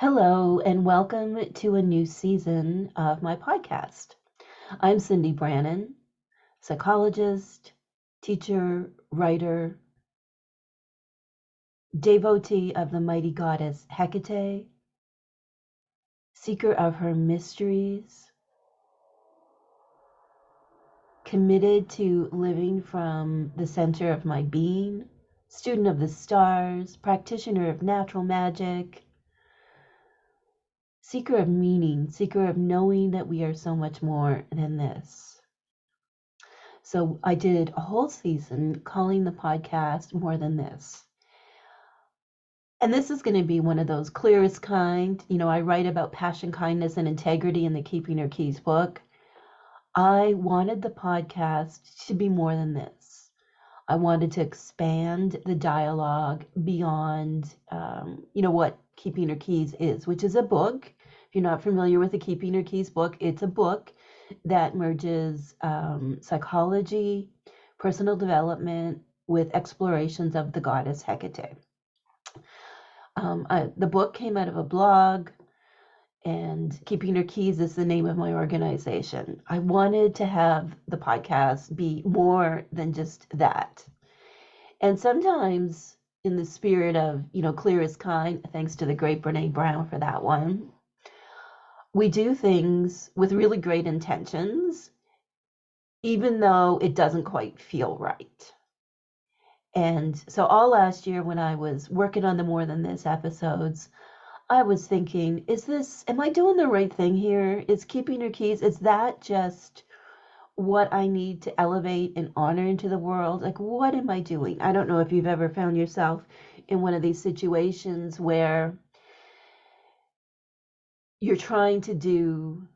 Hello, and welcome to a new season of my podcast. I'm Cindy Brannon, psychologist, teacher, writer, devotee of the mighty goddess Hecate, seeker of her mysteries, committed to living from the center of my being, student of the stars, practitioner of natural magic, seeker of meaning, seeker of knowing that we are so much more than this. So I did a whole season calling the podcast More Than This. And this is going to be one of those clearest kind. I write about passion, kindness, and integrity in the Keeping Her Keys book. I wanted the podcast to be more than this. I wanted to expand the dialogue beyond, what Keeping Her Keys is, which is a book. If you're not familiar with the Keeping Her Keys book, it's a book that merges psychology, personal development with explorations of the goddess Hecate. The book came out of a blog, and Keeping Her Keys is the name of my organization. I wanted to have the podcast be more than just that. And sometimes, in the spirit of, clear as kind, thanks to the great Brené Brown for that one, we do things with really great intentions, even though it doesn't quite feel right. And so all last year when I was working on the More Than This episodes, I was thinking, am I doing the right thing here? Is Keeping Her Keys, is that just what I need to elevate and honor into the world? Like, what am I doing? I don't know if you've ever found yourself in one of these situations where you're trying to do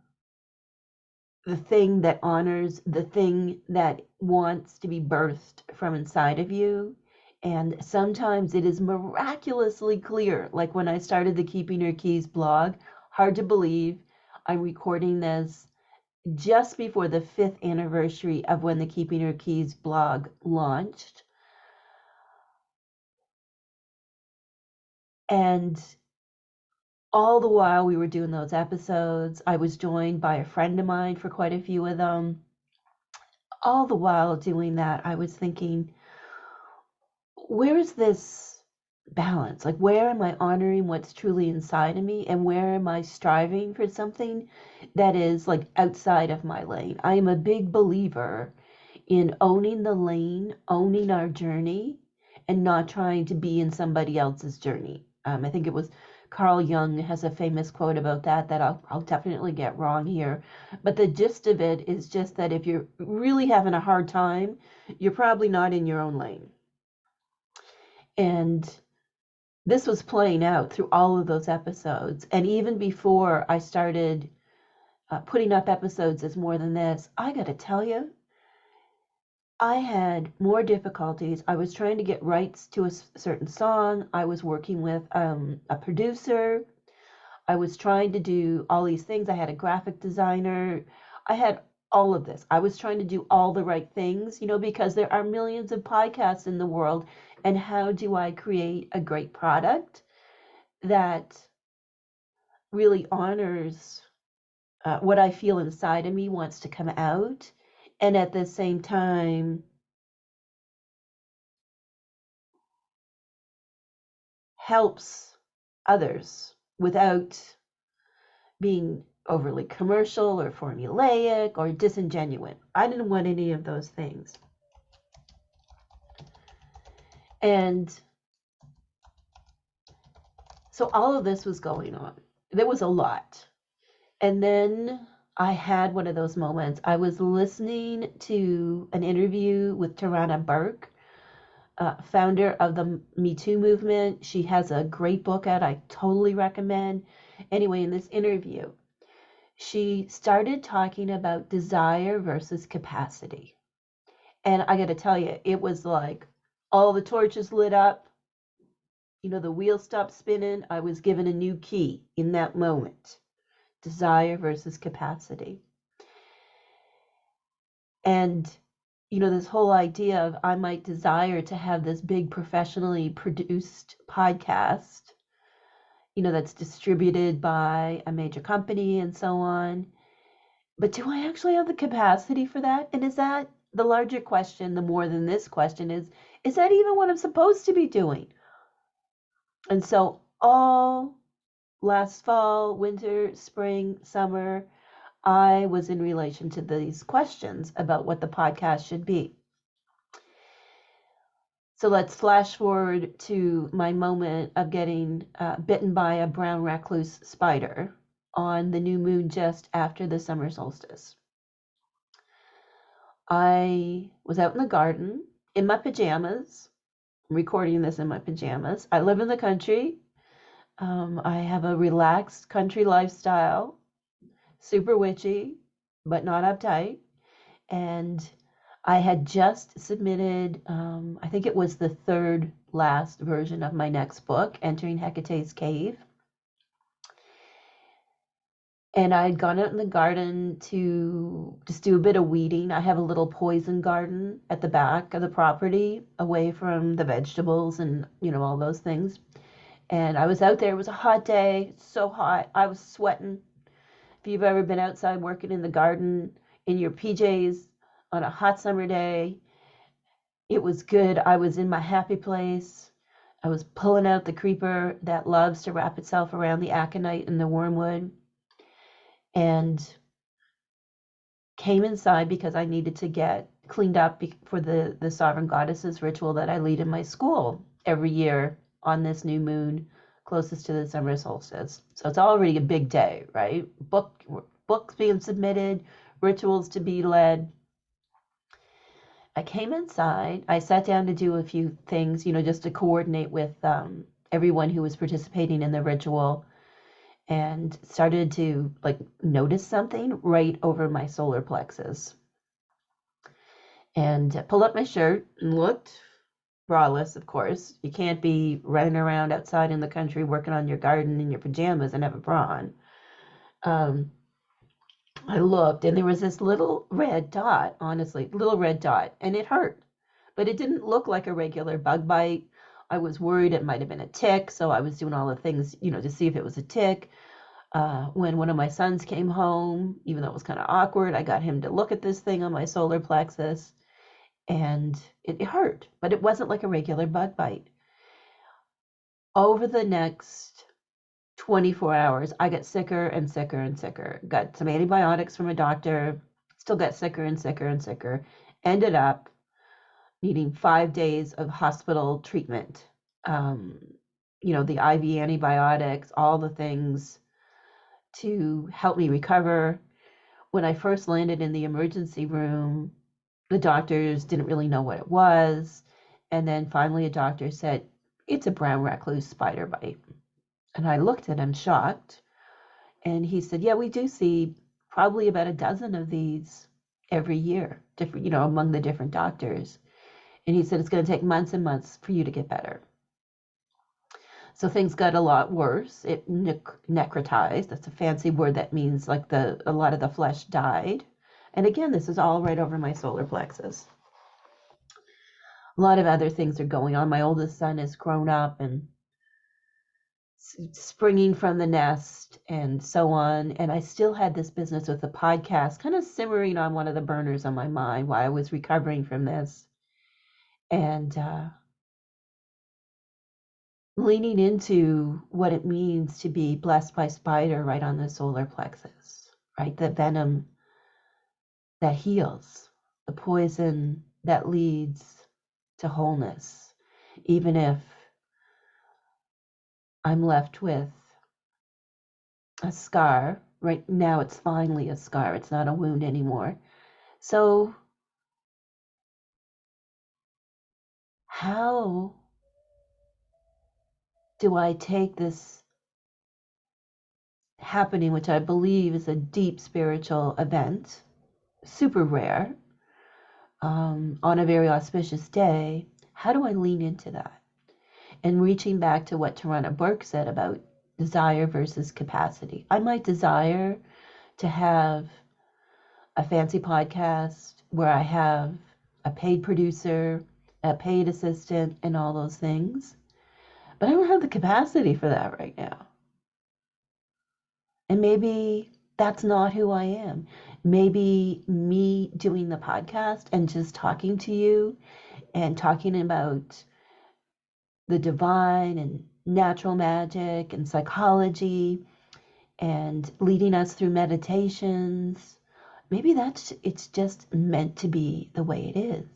the thing that honors the thing that wants to be birthed from inside of you. And sometimes it is miraculously clear. Like when I started the Keeping Her Keys blog, hard to believe I'm recording this just before the 5th anniversary of when the Keeping Her Keys blog launched. And all the while we were doing those episodes, I was joined by a friend of mine for quite a few of them. All the while doing that, I was thinking, where is this balance? Like, where am I honoring what's truly inside of me, and where am I striving for something that is like outside of my lane? I am a big believer in owning the lane, owning our journey, and not trying to be in somebody else's journey. I think it was Carl Jung has a famous quote about that I'll definitely get wrong here. But the gist of it is just that if you're really having a hard time, you're probably not in your own lane. And this was playing out through all of those episodes. And even before I started putting up episodes as More Than This, I got to tell you, I had more difficulties. I was trying to get rights to a certain song. I was working with a producer. I was trying to do all these things. I had a graphic designer. I had all of this. I was trying to do all the right things, because there are millions of podcasts in the world. And how do I create a great product that really honors what I feel inside of me wants to come out, and at the same time helps others without being overly commercial or formulaic or disingenuous. I didn't want any of those things. And so all of this was going on. There was a lot. And then I had one of those moments. I was listening to an interview with Tarana Burke, founder of the Me Too movement. She has a great book out I totally recommend. Anyway, in this interview, she started talking about desire versus capacity. And I got to tell you, it was like all the torches lit up, the wheel stopped spinning. I was given a new key in that moment. Desire versus capacity. And this whole idea of I might desire to have this big professionally produced podcast, that's distributed by a major company and so on. But do I actually have the capacity for that? And is that the larger question, the more than this question is that even what I'm supposed to be doing? And so all last fall, winter, spring, summer, I was in relation to these questions about what the podcast should be. So let's flash forward to my moment of getting bitten by a brown recluse spider on the new moon just after the summer solstice. I was out in the garden in my pajamas, recording this in my pajamas. I live in the country. I have a relaxed country lifestyle, super witchy, but not uptight. And I had just submitted, I think it was the third last version of my next book, Entering Hecate's Cave. And I'd gone out in the garden to just do a bit of weeding. I have a little poison garden at the back of the property, away from the vegetables and, all those things. And I was out there. It was a hot day. It's so hot. I was sweating. If you've ever been outside working in the garden in your PJs on a hot summer day, it was good. I was in my happy place. I was pulling out the creeper that loves to wrap itself around the aconite and the wormwood, and came inside because I needed to get cleaned up for the Sovereign Goddesses ritual that I lead in my school every year on this new moon closest to the summer solstice. So it's already a big day, right? Books being submitted, rituals to be led. I came inside. I sat down to do a few things, just to coordinate with everyone who was participating in the ritual, and started to notice something right over my solar plexus. And pulled up my shirt and looked, braless, of course. You can't be running around outside in the country working on your garden in your pajamas and have a bra on. I looked, and there was this little red dot, honestly, little red dot, and it hurt. But it didn't look like a regular bug bite. I was worried it might have been a tick, so I was doing all the things, to see if it was a tick. When one of my sons came home, even though it was kind of awkward, I got him to look at this thing on my solar plexus, and it hurt, but it wasn't like a regular bug bite. Over the next 24 hours, I got sicker and sicker and sicker. Got some antibiotics from a doctor, still got sicker and sicker and sicker. Ended up needing 5 days of hospital treatment. The IV antibiotics, all the things to help me recover. When I first landed in the emergency room, the doctors didn't really know what it was. And then finally a doctor said, it's a brown recluse spider bite. And I looked at him shocked. And he said, yeah, we do see probably about a dozen of these every year, different, among the different doctors. And he said, it's going to take months and months for you to get better. So things got a lot worse. It necrotized. That's a fancy word that means a lot of the flesh died. And again, this is all right over my solar plexus. A lot of other things are going on. My oldest son is grown up and springing from the nest and so on. And I still had this business with the podcast kind of simmering on one of the burners on my mind while I was recovering from this. And leaning into what it means to be blessed by spider right on the solar plexus, right? The venom that heals, the poison that leads to wholeness, even if I'm left with a scar. Right now, it's finally a scar. It's not a wound anymore. So, how do I take this happening, which I believe is a deep spiritual event, super rare, on a very auspicious day? How do I lean into that? And reaching back to what Tarana Burke said about desire versus capacity. I might desire to have a fancy podcast where I have a paid producer, a paid assistant, and all those things. But I don't have the capacity for that right now. And maybe that's not who I am. Maybe me doing the podcast and just talking to you and talking about the divine and natural magic and psychology and leading us through meditations. Maybe it's just meant to be the way it is.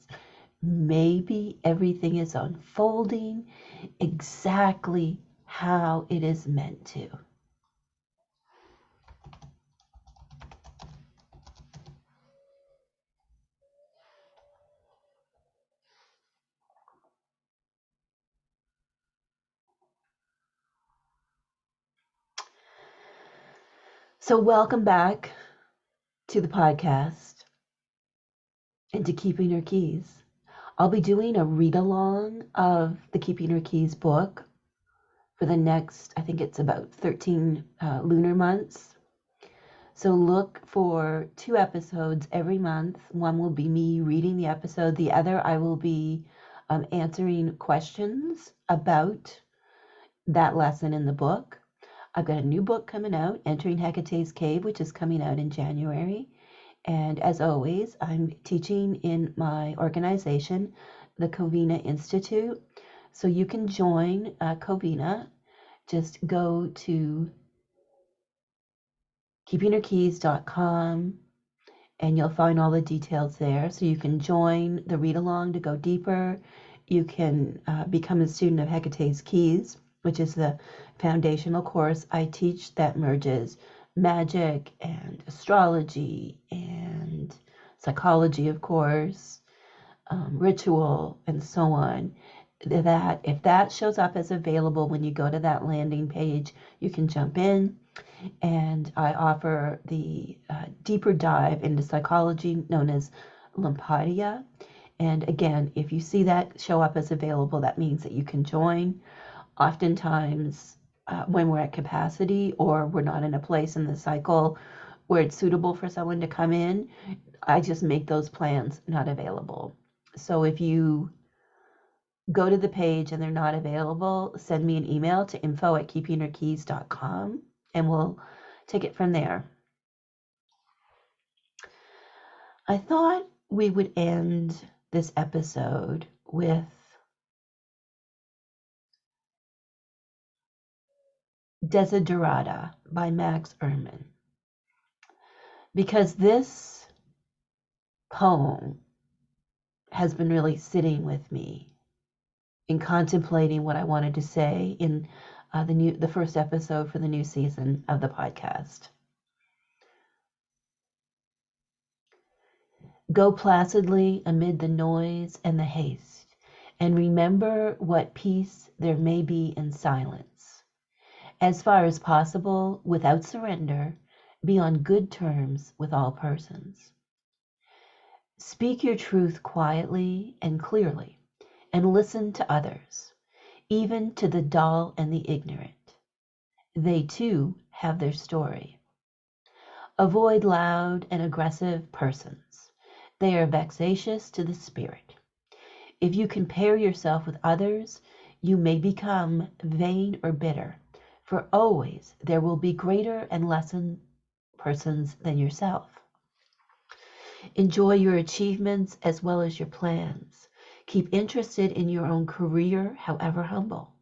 Maybe everything is unfolding exactly how it is meant to. So, welcome back to the podcast and to Keeping Your Keys. I'll be doing a read along of the Keeping Your Keys book for the next, I think it's about 13 lunar months. So look for 2 episodes every month. One will be me reading the episode. The other, I will be answering questions about that lesson in the book. I've got a new book coming out, Entering Hecate's Cave, which is coming out in January. And as always, I'm teaching in my organization, the Covina Institute. So you can join Covina. Just go to keepingyourkeys.com and you'll find all the details there. So you can join the read along to go deeper. You can become a student of Hecate's Keys, which is the foundational course I teach that merges magic and astrology and psychology, of course, ritual, and so on. That if that shows up as available when you go to that landing page, you can jump in. And I offer the deeper dive into psychology known as Lymphadia. And again, if you see that show up as available, that means that you can join. Oftentimes, when we're at capacity or we're not in a place in the cycle where it's suitable for someone to come in, I just make those plans not available. So if you go to the page and they're not available, send me an email to info@keepingyourkeys.com and we'll take it from there. I thought we would end this episode with Desiderata by Max Ehrman, because this poem has been really sitting with me in contemplating what I wanted to say in the first episode for the new season of the podcast. Go placidly amid the noise and the haste, and remember what peace there may be in silence. As far as possible, without surrender, be on good terms with all persons. Speak your truth quietly and clearly, and listen to others, even to the dull and the ignorant. They too have their story. Avoid loud and aggressive persons. They are vexatious to the spirit. If you compare yourself with others, you may become vain or bitter, for always there will be greater and lesser persons than yourself. Enjoy your achievements as well as your plans. Keep interested in your own career, however humble.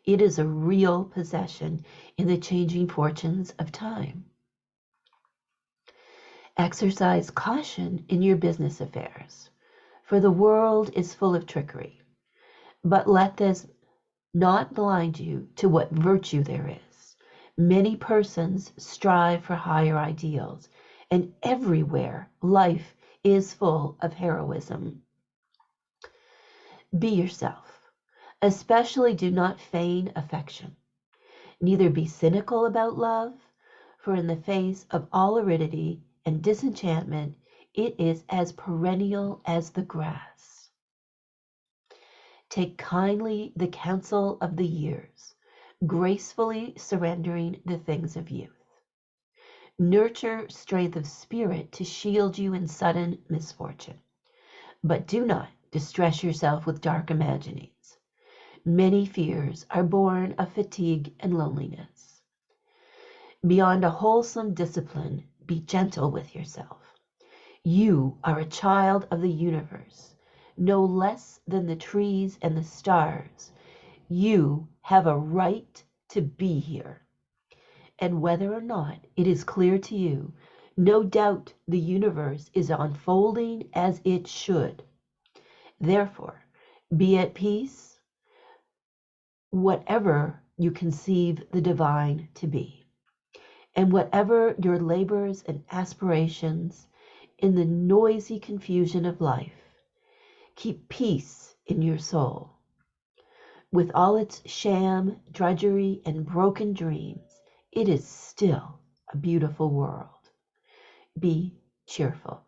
It is a real possession in the changing fortunes of time. Exercise caution in your business affairs, for the world is full of trickery. But let this not blind you to what virtue there is. Many persons strive for higher ideals, and everywhere life is full of heroism. Be yourself. Especially do not feign affection. Neither be cynical about love, for in the face of all aridity and disenchantment, it is as perennial as the grass. Take kindly the counsel of the years, gracefully surrendering the things of youth. Nurture strength of spirit to shield you in sudden misfortune, but do not distress yourself with dark imaginings. Many fears are born of fatigue and loneliness. Beyond a wholesome discipline, be gentle with yourself. You are a child of the universe, no less than the trees and the stars. You have a right to be here. And whether or not it is clear to you, no doubt the universe is unfolding as it should. Therefore, be at peace, whatever you conceive the divine to be. And whatever your labors and aspirations in the noisy confusion of life, keep peace in your soul. With all its sham, drudgery, and broken dreams, it is still a beautiful world. Be cheerful.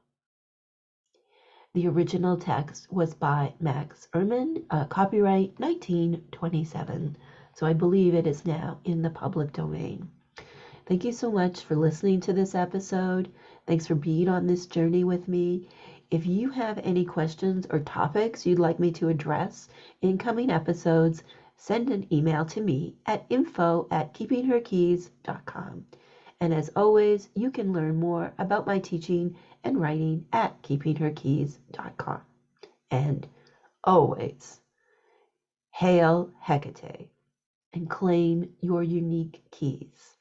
The original text was by Max Ehrman, copyright 1927. So I believe it is now in the public domain. Thank you so much for listening to this episode. Thanks for being on this journey with me. If you have any questions or topics you'd like me to address in coming episodes, send an email to me at info@keepingherkeys.com. And as always, you can learn more about my teaching and writing at keepingherkeys.com. And always, hail Hecate and claim your unique keys.